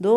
2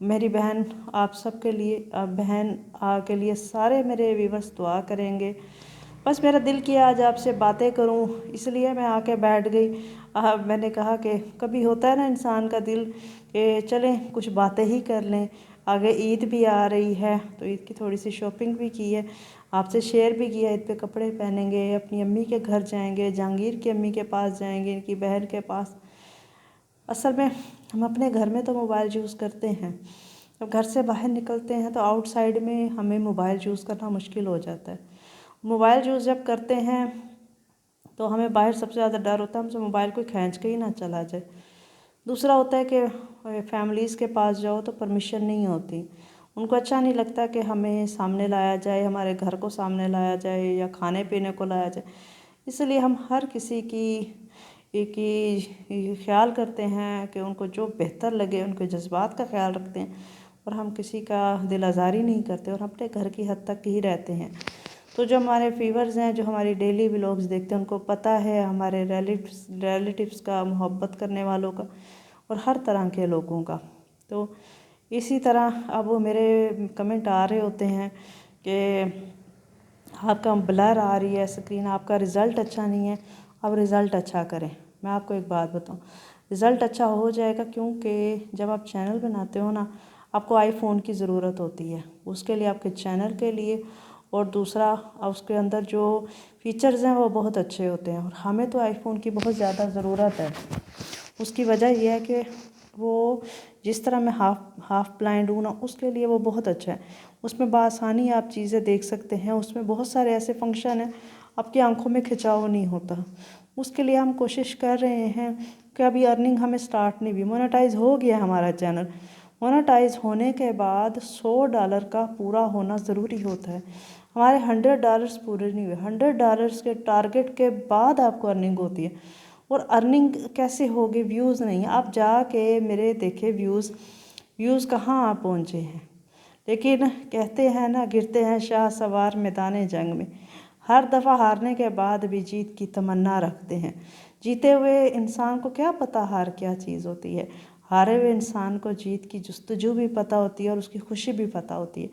میری بہن آپ سب کے لیے سارے میرے ویورس دعا کریں گے۔ بس میرا دل کیا آج آپ سے باتیں کروں، اس لیے میں آ کے بیٹھ گئی۔ میں نے کہا کہ کبھی ہوتا ہے نا انسان کا دل کہ چلیں کچھ باتیں ہی کر لیں، آگے عید بھی آ رہی ہے تو عید کی تھوڑی سی شاپنگ بھی کی ہے، آپ سے شیئر بھی کیا، عید پہ کپڑے پہنیں گے، اپنی امی کے گھر جائیں گے، جہانگیر کی امی کے پاس جائیں گے، ان کی بہن کے پاس۔ اصل میں ہم اپنے گھر میں تو موبائل یوز کرتے ہیں، جب گھر سے باہر نکلتے ہیں تو آؤٹ سائڈ میں ہمیں موبائل یوز کرنا مشکل ہو جاتا ہے۔ موبائل یوز جب کرتے ہیں تو ہمیں باہر سب سے زیادہ ڈر ہوتا ہے ہم سے موبائل کوئی کھینچ کے ہی نہ چلا جائے۔ دوسرا ہوتا ہے کہ فیملیز کے پاس جاؤ تو پرمیشن نہیں ہوتی، ان کو اچھا نہیں لگتا کہ ہمیں سامنے لایا جائے، ہمارے گھر کو سامنے لایا جائے یا کھانے پینے کو لایا جائے، اس لیے ہم ہر کسی کی خیال کرتے ہیں کہ ان کو جو بہتر لگے، ان کے جذبات کا خیال رکھتے ہیں، اور ہم کسی کا دل آزاری نہیں کرتے اور اپنے گھر کی حد تک ہی رہتے ہیں۔ تو جو ہمارے ویورز ہیں، جو ہماری ڈیلی ولاگز دیکھتے ہیں، ان کو پتہ ہے ہمارے ریلیٹیوز کا، محبت کرنے والوں کا اور ہر طرح کے لوگوں کا۔ تو اسی طرح اب وہ میرے کمنٹ آ رہے ہوتے ہیں کہ آپ کا بلر آ رہی ہے اسکرین، آپ کا رزلٹ اچھا نہیں ہے، اب رزلٹ اچھا کریں۔ میں آپ کو ایک بات بتاؤں، رزلٹ اچھا ہو جائے گا، کیونکہ جب آپ چینل بناتے ہو نا، آپ کو آئی فون کی ضرورت ہوتی ہے اس کے لیے، آپ کے چینل کے لیے، اور دوسرا اس کے اندر جو فیچرز ہیں وہ بہت اچھے ہوتے ہیں، اور ہمیں تو آئی فون کی بہت زیادہ ضرورت ہے۔ اس کی وجہ یہ ہے کہ وہ جس طرح میں ہاف بلائنڈ ہوں نا، اس کے لیے وہ بہت اچھا ہے، اس میں بآسانی آپ چیزیں دیکھ سکتے ہیں، اس میں بہت سارے ایسے فنکشن ہیں آپ کی آنکھوں میں کھچاؤ نہیں ہوتا۔ اس کے لیے ہم کوشش کر رہے ہیں کہ ابھی ارننگ ہمیں سٹارٹ نہیں ہوئی، مونیٹائز ہو گیا ہمارا چینل، مونیٹائز ہونے کے بعد $100 کا پورا ہونا ضروری ہوتا ہے، ہمارے $100 پورے نہیں ہوئے، $100 کے ٹارگٹ کے بعد آپ کو ارننگ ہوتی ہے۔ اور ارننگ کیسے ہوگی؟ ویوز نہیں، آپ جا کے میرے دیکھے ویوز کہاں آپ پہنچے ہیں، لیکن کہتے ہیں نا، گرتے ہیں شاہ سوار میدان جنگ میں، ہر دفعہ ہارنے کے بعد بھی جیت کی تمنا رکھتے ہیں۔ جیتے ہوئے انسان کو کیا پتہ ہار کیا چیز ہوتی ہے، ہارے ہوئے انسان کو جیت کی جستجو بھی پتہ ہوتی ہے اور اس کی خوشی بھی پتہ ہوتی ہے۔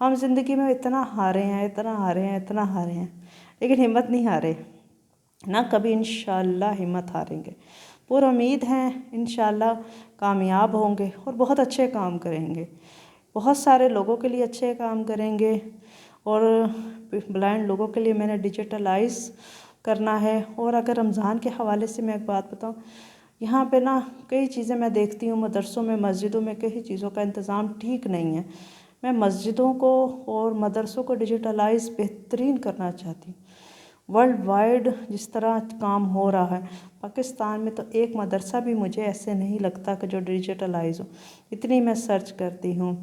ہم زندگی میں اتنا ہارے ہیں، لیکن ہمت نہیں ہارے، نہ کبھی انشاءاللہ ہمت ہاریں گے، پر امید ہیں انشاءاللہ کامیاب ہوں گے اور بہت اچھے کام کریں گے، بہت سارے لوگوں کے لیے اچھے کام کریں گے، اور بلائنڈ لوگوں کے لیے میں نے ڈیجیٹلائز کرنا ہے۔ اور اگر رمضان کے حوالے سے میں ایک بات بتاؤں، یہاں پہ نا کئی چیزیں میں دیکھتی ہوں، مدرسوں میں، مسجدوں میں کئی چیزوں کا انتظام ٹھیک نہیں ہے۔ میں مسجدوں کو اور مدرسوں کو ڈیجیٹلائز بہترین کرنا چاہتی ہوں۔ ورلڈ وائڈ جس طرح کام ہو رہا ہے، پاکستان میں تو ایک مدرسہ بھی مجھے ایسے نہیں لگتا کہ جو ڈیجیٹلائز ہو، اتنی میں سرچ کرتی ہوں۔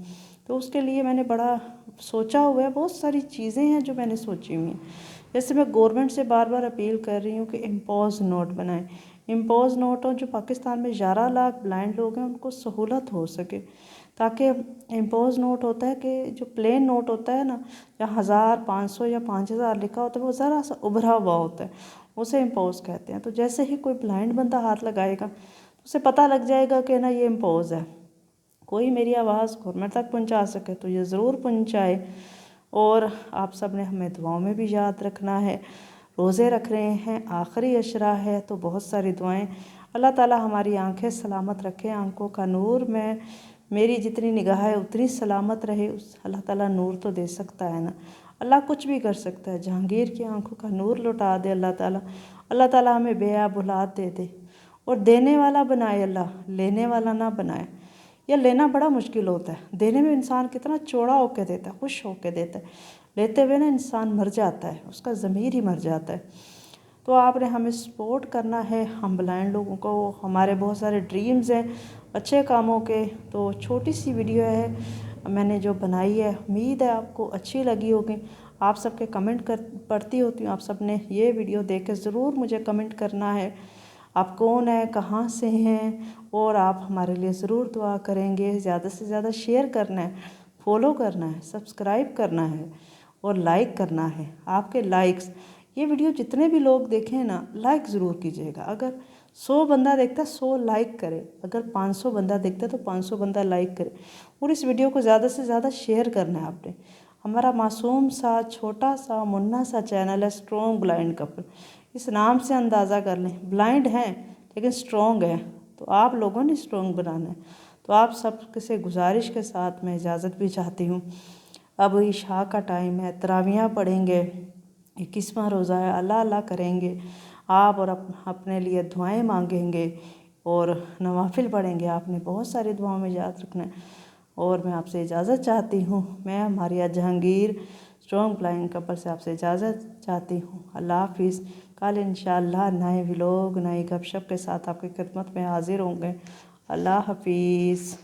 تو اس کے لیے میں نے بڑا سوچا ہوا ہے، بہت ساری چیزیں ہیں جو میں نے سوچی ہوئی ہیں۔ جیسے میں گورنمنٹ سے بار بار اپیل کر رہی ہوں کہ امپوز نوٹ بنائیں، امپوز نوٹ ہوں، جو پاکستان میں 11 لاکھ بلائنڈ لوگ ہیں ان کو سہولت ہو سکے، تاکہ امپوز نوٹ ہوتا ہے کہ جو پلین نوٹ ہوتا ہے نا، جہاں 1000، 500 یا 5000 لکھا ہوتا ہے، وہ ذرا سا ابھرا ہوا ہوتا ہے، اسے امپوز کہتے ہیں۔ تو جیسے ہی کوئی بلائنڈ بندہ ہاتھ لگائے گا اسے پتہ لگ جائے گا کہ نا یہ امپوز ہے، کوئی میری آواز گورنمنٹ تک پہنچا سکے تو یہ ضرور پہنچائے۔ اور آپ سب نے ہمیں دعاؤں میں بھی یاد رکھنا ہے، روزے رکھ رہے ہیں، آخری عشرہ ہے تو بہت ساری دعائیں، اللہ تعالیٰ ہماری آنکھیں سلامت رکھے، آنکھوں کا نور میں میری جتنی نگاہ ہے اتنی سلامت رہے، اللہ تعالیٰ نور تو دے سکتا ہے نا، اللہ کچھ بھی کر سکتا ہے، جہانگیر کی آنکھوں کا نور لوٹا دے اللہ تعالیٰ ہمیں بے عیب اولاد دے دے، اور دینے والا بنائے اللہ، لینے والا نہ بنائے۔ یہ لینا بڑا مشکل ہوتا ہے، دینے میں انسان کتنا چوڑا ہو کے دیتا ہے، خوش ہو کے دیتا ہے، لیتے ہوئے نا انسان مر جاتا ہے، اس کا ضمیر ہی مر جاتا ہے۔ تو آپ نے ہمیں سپورٹ کرنا ہے، ہم بلائنڈ لوگوں کو، ہمارے بہت سارے ڈریمز ہیں اچھے کاموں کے۔ تو چھوٹی سی ویڈیو ہے میں نے جو بنائی ہے، امید ہے آپ کو اچھی لگی ہوگی۔ آپ سب کے کمنٹ پڑھتی ہوتی ہوں، آپ سب نے یہ ویڈیو دیکھ کے ضرور مجھے کمنٹ کرنا ہے، آپ کون ہیں، کہاں سے ہیں، اور آپ ہمارے لیے ضرور دعا کریں گے۔ زیادہ سے زیادہ شیئر کرنا ہے، فالو کرنا ہے، سبسکرائب کرنا ہے اور لائک کرنا ہے۔ آپ کے لائکس، یہ ویڈیو جتنے بھی لوگ دیکھیں نا، لائک ضرور کیجیے گا، اگر 100 بندہ دیکھتا ہے 100 لائک کرے، اگر 500 بندہ دیکھتا ہے تو 500 بندہ لائک کرے، اور اس ویڈیو کو زیادہ سے زیادہ شیئر کرنا ہے آپ نے۔ ہمارا معصوم سا چھوٹا سا منا سا چینل ہے اسٹرانگ بلائنڈ کپل، اس نام سے اندازہ کر لیں، بلائنڈ ہیں لیکن اسٹرانگ ہیں، تو آپ لوگوں نے اسٹرانگ بنانا ہے۔ تو آپ سب سے گزارش کے ساتھ میں اجازت بھی چاہتی ہوں، اب عشاء کا ٹائم ہے، تراویحیں پڑھیں گے، 21واں روزہ ہے، اللہ اللہ کریں گے آپ، اور اپنے لیے دعائیں مانگیں گے اور نوافل پڑھیں گے، آپ نے بہت ساری دعاؤں میں یاد رکھنا ہے۔ اور میں آپ سے اجازت چاہتی ہوں، میں ماریہ جہانگیر اسٹرانگ بلائنڈ کپل سے آپ سے اجازت چاہتی ہوں۔ اللہ حافظ۔ کل انشاءاللہ نئے ولاگ، نئی گپ شپ کے ساتھ آپ کی خدمت میں حاضر ہوں گے۔ اللہ حافظ۔